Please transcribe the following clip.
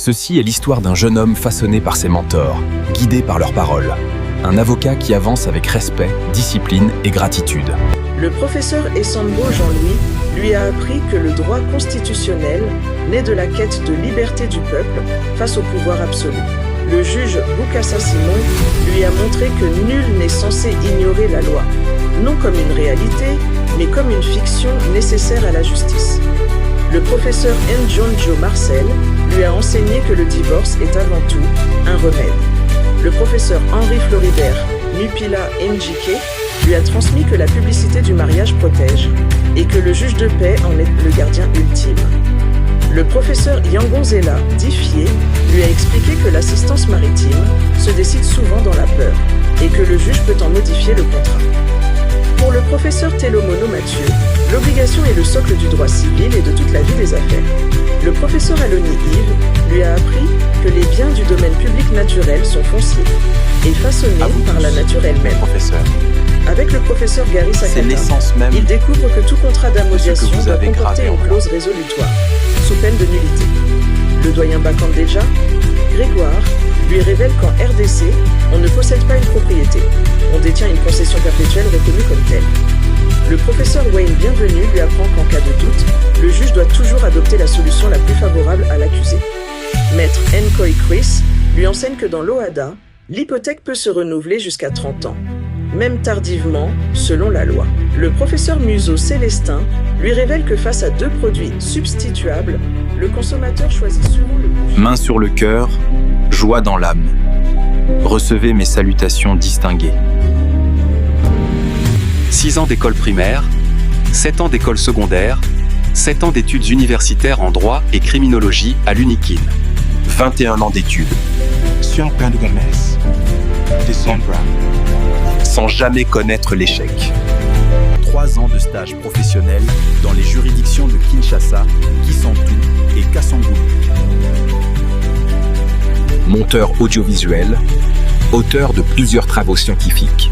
Ceci est l'histoire d'un jeune homme façonné par ses mentors, guidé par leurs paroles. Un avocat qui avance avec respect, discipline et gratitude. Le professeur Essambo Jean-Louis lui a appris que le droit constitutionnel naît de la quête de liberté du peuple face au pouvoir absolu. Le juge Bokassa Simon lui a montré que nul n'est censé ignorer la loi, non comme une réalité, mais comme une fiction nécessaire à la justice. Le professeur Njonjo Marcel lui a enseigné que le divorce est avant tout un remède. Le professeur Henri Floribert Mupila Njike lui a transmis que la publicité du mariage protège et que le juge de paix en est le gardien ultime. Le professeur Yangonzela Diffie lui a expliqué que l'assistance maritime se décide souvent dans la peur et que le juge peut en modifier le contrat. Pour le professeur Telomono Mathieu, l'obligation est le socle du droit civil et de toute la vie des affaires. Le professeur Aloni Yves lui a appris que les biens du domaine public naturel sont fonciers et façonnés par la nature elle-même. Professeur. Avec le professeur Gary C'est Sakata, l'essence même il découvre que tout contrat d'ammodiation vous doit avez comporter gravé en une moi. clause résolutoire, sous peine de nullité. Le doyen Bakandeja, Grégoire, lui révèle qu'en RDC, on ne possède pas une propriété. On détient une concession perpétuelle reconnue comme telle. Le professeur Wayne Bienvenu lui apprend qu'en cas de doute, le juge doit toujours adopter la solution la plus favorable à l'accusé. Maître Nkoy Chris lui enseigne que dans l'OHADA, l'hypothèque peut se renouveler jusqu'à 30 ans, même tardivement, selon la loi. Le professeur Museau Célestin lui révèle que face à deux produits substituables, le consommateur choisit souvent le plus. Main sur le cœur, joie dans l'âme. Recevez mes salutations distinguées. 6 ans d'école primaire, 7 ans d'école secondaire, 7 ans d'études universitaires en droit et criminologie à l'UNIKIN. 21 ans d'études, Sion Pendugames, Décembre, sans jamais connaître l'échec. 3 ans de stage professionnel dans les juridictions de Kinshasa, Kisantu et Kassangoulou. Monteur audiovisuel, auteur de plusieurs travaux scientifiques.